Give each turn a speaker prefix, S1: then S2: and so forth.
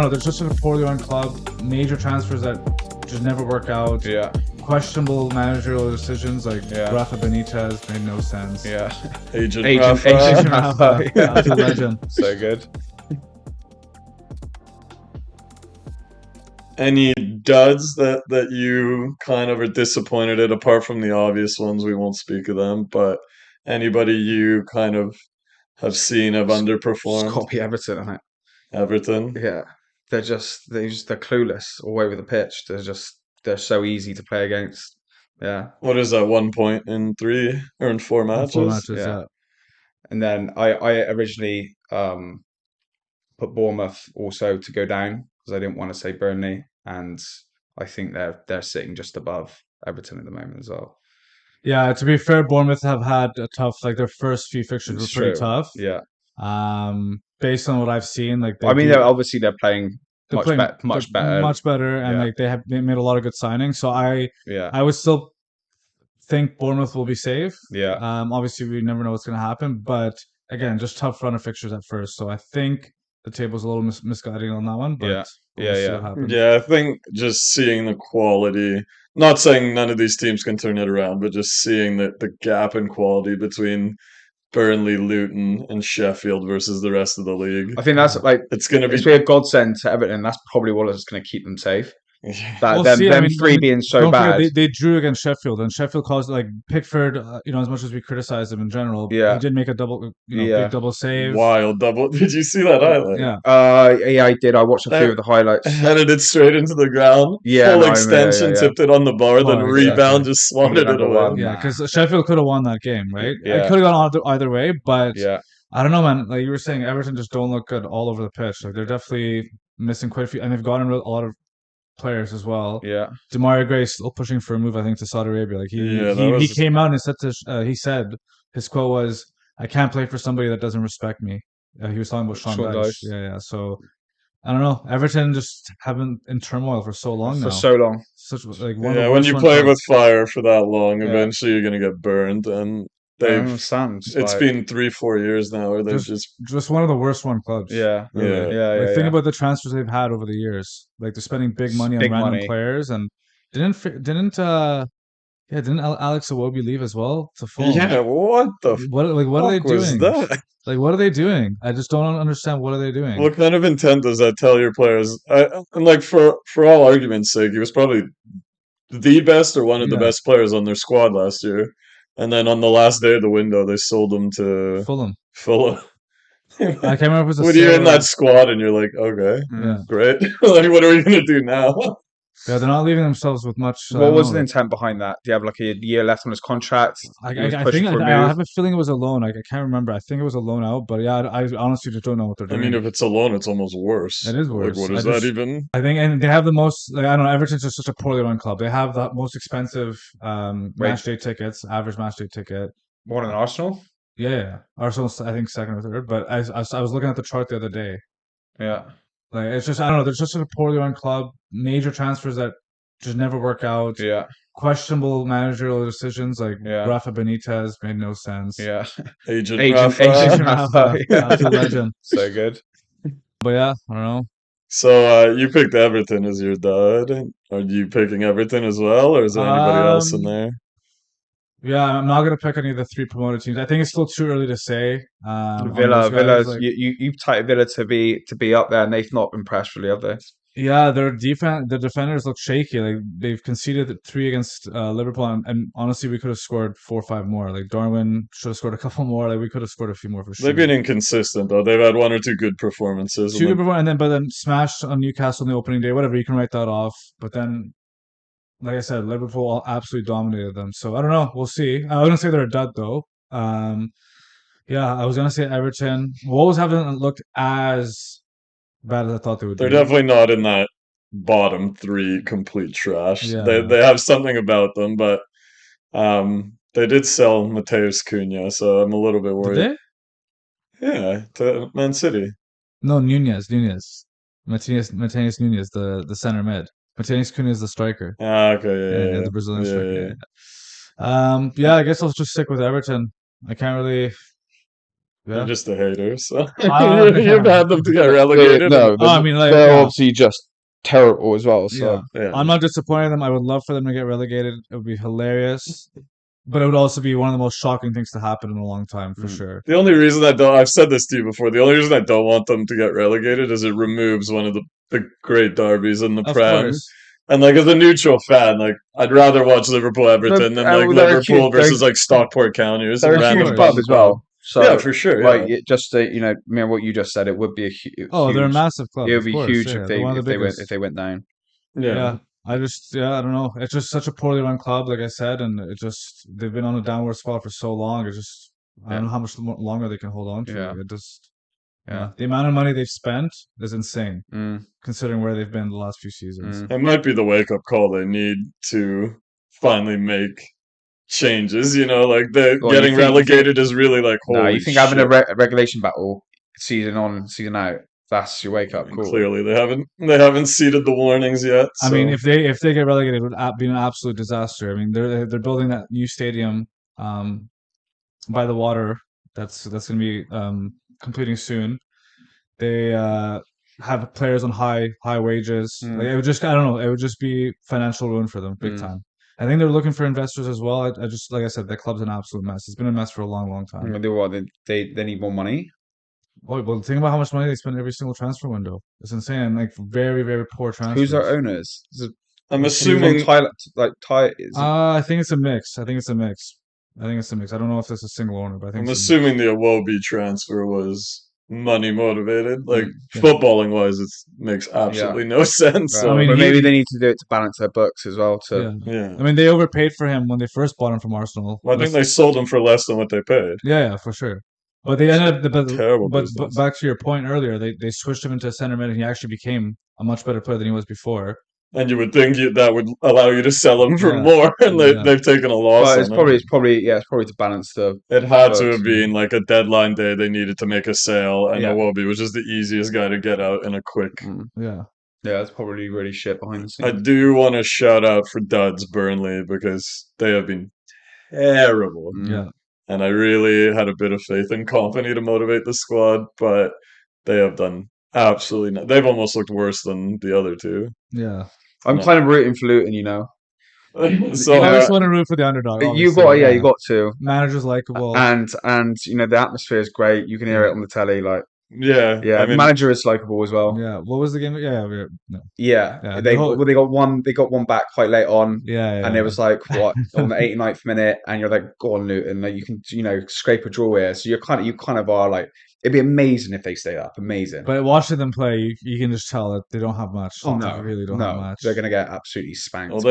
S1: know. There's just a poorly run club. Major transfers that just never work out.
S2: Yeah.
S1: Questionable managerial decisions like
S2: Yeah.
S1: Rafa Benitez made no sense.
S2: Yeah.
S3: Agent
S2: Agent
S3: Rafa.
S2: Rafa.
S1: Absolute legend.
S2: So good.
S3: Any duds that you kind of are disappointed at, apart from the obvious ones? We won't speak of them, but anybody you kind of have seen have
S2: It's
S3: underperformed?
S2: got to be Everton, isn't it?
S3: Everton.
S2: Yeah. They're clueless all over the pitch. They're so easy to play against. Yeah.
S3: What is that? 1 point in 3 or in 4
S1: In 4
S3: matches?
S1: matches,
S2: Yeah.
S1: yeah.
S2: And then I originally put Bournemouth also to go down because I didn't want to say Burnley, and I think they're sitting just above Everton at the moment as well.
S1: Yeah, to be fair, Bournemouth have had a tough, like their first few fixtures were
S2: It's
S1: pretty
S2: true.
S1: tough.
S2: Yeah.
S1: Based on what I've seen, like
S2: I mean, they're playing
S1: they're
S2: much
S1: playing
S2: better, much better.
S1: much better, and
S2: Yeah.
S1: like they made a lot of good signings. So
S2: Yeah.
S1: I would still think Bournemouth will be safe.
S2: Yeah.
S1: Obviously we never know what's going to happen, but again, just tough run of fixtures at first. So I think the table's a little misguiding on that one, but
S2: Yeah.
S1: we'll see
S2: Yeah.
S1: what happens.
S3: Yeah, I think just seeing the quality, not saying none of these teams can turn it around, but just seeing the gap in quality between Burnley, Luton, and Sheffield versus the rest of the league.
S2: I think that's like
S3: It's going to be.
S2: it's been a godsend to Everton. That's probably what is going to keep them safe. That
S1: We'll
S2: them
S1: see.
S2: them three being so
S1: don't
S2: bad.
S1: forget they drew against Sheffield, and Sheffield caused like Pickford. As much as we criticize him in general,
S2: Yeah.
S1: he did make a double,
S2: Yeah.
S1: big double save.
S3: Wild double. Did you see that highlight?
S1: Yeah,
S2: Yeah, I did. I watched a few of the highlights.
S3: Headed it straight into the ground.
S2: Yeah,
S3: Full
S2: no,
S3: extension,
S2: yeah.
S3: tipped it on the bar, then
S1: Bar,
S3: rebound,
S1: exactly.
S3: just swatted it
S2: Number
S3: away.
S2: one.
S1: yeah, because Sheffield could have won that game, right?
S2: Yeah.
S1: It could have gone either way, but
S2: Yeah.
S1: I don't know, man. Like you were saying, Everton just don't look good all over the pitch. Like they're definitely missing quite a few, and they've gotten a lot of players as well.
S2: Yeah.
S1: Demarai Gray still pushing for a move, I think, to Saudi Arabia. Like
S3: Yeah,
S1: he came out and said he said his quote was, "I can't play for somebody that doesn't respect me." He was talking about Sean
S2: Sean
S1: Dyche.
S2: Dyche.
S1: Yeah. So I don't know. Everton just haven't in turmoil for so long
S2: For
S1: now.
S2: so long.
S1: Such like one of
S3: Yeah,
S1: the
S3: when
S1: worst
S3: you
S1: run
S3: play with
S1: clubs.
S3: fire for that long,
S2: Yeah.
S3: eventually you're gonna get burned. And
S2: I
S3: they've
S2: understand.
S3: it's been 3-4 years now where they've
S1: Just one of the worst run clubs.
S2: Yeah.
S1: Really.
S3: Yeah.
S1: Like think about the transfers they've had over the years. Like they're spending big money on
S2: Big
S1: random
S2: money.
S1: players, and didn't Alex Iwobi leave as well to Fulham?
S3: Yeah, what the
S1: What are they
S3: fuck was
S1: doing?
S3: that?
S1: Like what are they doing? I just don't understand what are they doing.
S3: What kind of intent does that tell your players? And like for all argument's sake, he was probably the best or one of the
S1: Yeah.
S3: best players on their squad last year. And then on the last day of the window, they sold him to
S1: Fulham.
S3: Fulham.
S1: I can't remember if it was a
S3: When
S1: sale
S3: you're in
S1: or-
S3: that squad and you're like, okay,
S1: Yeah.
S3: great. Like, what are we gonna do now?
S1: Yeah, they're not leaving themselves with much. I
S2: What
S1: don't
S2: was
S1: know,
S2: the intent behind that? Do you have like a year left on his contract? He was
S1: I
S2: pushing
S1: think
S2: for a
S1: I
S2: move.
S1: have a feeling it was a loan. I can't remember. I think it was a loan out, but yeah, I honestly just don't know what they're
S3: I
S1: doing.
S3: mean, if it's a loan, it's almost worse.
S1: It is
S3: Like,
S1: worse.
S3: what
S1: I
S3: is
S1: just-
S3: that even?
S1: I think, and they have the most. Like, I don't know. Everton's just such a poorly run club. They have the most expensive match day tickets, average match day ticket.
S2: More than Arsenal?
S1: Yeah. Arsenal's I think second or third, but I was looking at the chart the other day.
S2: Yeah.
S1: Like it's just I don't know. There's just a poorly run club. Major transfers that just never work out.
S2: Yeah.
S1: Questionable managerial decisions like
S2: Yeah.
S1: Rafa Benitez made no sense.
S2: Yeah.
S3: Agent
S2: Agent
S1: Rafa,
S2: Rafa.
S1: absolute legend.
S2: So good.
S1: But yeah, I don't know.
S3: So you picked Everton as your dud. Are you picking Everton as well, or is there anybody else in there?
S1: Yeah, I'm not gonna pick any of the 3 promoted teams. I think it's still too early to say. On
S2: Villa,
S1: those guys,
S2: Villa's
S1: like,
S2: you've titled Villa to be up there, and they've not impressed really, have they?
S1: yeah, their defenders look shaky. Like they've conceded 3 against Liverpool, and honestly, we could have scored 4 or 5 more. Like Darwin should have scored a couple more. Like we could have scored a few more for sure.
S3: They've been inconsistent though. They've had 1 or 2 good performances.
S1: Two good performances, but then smashed on Newcastle on the opening day. Whatever, you can write that off. But then, like I said, Liverpool absolutely dominated them. So I don't know. We'll see. I was gonna say they're a dud though. Yeah, I was gonna say Everton. Wolves haven't looked as bad as I thought they would.
S3: They're definitely not in that bottom 3 complete trash.
S1: Yeah.
S3: They have something about them, but they did sell Mateus Cunha, so I'm a little bit worried.
S1: Did they?
S3: Yeah, to Man City.
S1: No, Nunez. Mateus Nunez, the center mid. Mateus Cunha is the striker.
S3: Okay,
S1: Yeah, the Brazilian
S3: yeah,
S1: striker.
S3: yeah.
S1: Yeah, I guess I'll just stick with Everton. I can't really. Yeah.
S3: You're just a hater, so you've
S1: Yeah.
S3: had them to get relegated.
S2: No,
S1: Oh, I mean, like,
S2: they're
S1: yeah.
S2: obviously just terrible as well. So
S1: Yeah.
S3: Yeah.
S1: I'm not disappointed in them. I would love for them to get relegated. It would be hilarious. But it would also be one of the most shocking things to happen in a long time, for sure.
S3: The only reason I've said this to you before, the only reason I don't want them to get relegated is it removes one of the great derbies in the
S1: Of
S3: Prem.
S1: course.
S3: And like as a neutral fan, like I'd rather watch Liverpool Everton than like
S2: they're a huge-
S3: Liverpool versus
S2: they're-
S3: like Stockport County or some
S2: they're a
S3: random
S2: huge
S1: course.
S2: club
S3: bum
S2: as
S3: club.
S2: well. So
S3: Yeah, for sure.
S2: like
S3: Yeah.
S2: it just mirror what you just said, it would be a
S1: Oh, they're a
S2: huge.
S1: massive club.
S2: It would
S1: Of
S2: be
S1: course.
S2: huge
S1: Yeah,
S2: if
S1: they're one of the
S2: they
S1: biggest.
S2: went down.
S1: Yeah. I don't know. It's just such a poorly run club, like I said, and they've been on a downward spot for so long. I don't know how much longer they can hold on to.
S2: Yeah.
S1: The amount of money they've spent is insane,
S2: Mm.
S1: considering where they've been the last few seasons.
S3: It might be the wake up call they need to finally make changes. Like the
S2: Well,
S3: getting
S2: you think-
S3: relegated is really like
S2: No,
S3: holy
S2: you think having a
S3: shit.
S2: regulation battle season on, season out, that's your wake up
S3: And
S2: call.
S3: clearly they haven't seeded the warnings yet.
S1: I mean,
S3: so-
S1: if they get relegated, it would be an absolute disaster. I mean, they're building that new stadium by the water. That's going to be completing soon. They have players on high wages. Like, it would just I don't know. It would just be financial ruin for them, big time. I think they're looking for investors as well. I just like I said, that club's an absolute mess. It's been a mess for a long time.
S2: They need more money.
S1: Oh, well, think about how much money they spend every single transfer window. It's insane. Like very poor transfers.
S2: Who's their owners?
S3: I'm assuming
S1: I think it's a mix. I don't know if it's a single owner, but I think
S3: I'm
S1: it's
S3: assuming the Iwobi transfer was money motivated. Like
S1: yeah.
S3: footballing wise, it makes absolutely no sense. So,
S1: I mean,
S2: but maybe they need to do it to balance their books as well.
S3: yeah.
S1: I mean, they overpaid for him when they first bought him from Arsenal.
S3: Well, I think they sold him for less than what they paid.
S1: Yeah, for sure. But they ended up,
S3: Terrible
S1: but
S3: business.
S1: back to your point earlier, they switched him into center mid, and he actually became a much better player than he was before.
S3: And you would think that would allow you to sell him for more, and they've taken a loss.
S2: But
S3: on
S2: it's
S3: it.
S2: probably to balance the.
S3: It had to
S2: books.
S3: have been like a deadline day. They needed to make a sale, and
S2: Yeah.
S3: Iwobi was just the easiest guy to get out in a quick.
S1: Yeah.
S2: Yeah, it's probably really shit behind the
S3: I
S2: scenes.
S3: do want to shout out for DUDS Burnley because they have been terrible.
S1: Yeah.
S3: And I really had a bit of faith in Company to motivate the squad, but they have done absolutely nothing. They've almost looked worse than the other two.
S1: Yeah.
S2: I'm kind of rooting for Luton,
S3: So
S1: You always want to root for the underdog.
S2: You
S1: obviously,
S2: got to.
S1: Manager's likable.
S2: And the atmosphere is great. You can hear it on the telly. Like,
S3: yeah,
S2: yeah,
S3: I
S2: the
S3: mean,
S2: manager is likable as well.
S1: Yeah. What was the game? Yeah. No.
S2: Yeah,
S1: the whole-
S2: they got one back quite late on.
S1: Yeah.
S2: And it was like what on the 89th minute, and you're like, go on, Luton, like you can scrape a draw here. So you kind of are like, it'd be amazing if they stay up, amazing.
S1: But watching them play, you can just tell that they don't have much.
S2: Oh
S1: They
S2: no,
S1: really don't have much.
S2: they're gonna get absolutely spanked.
S3: well,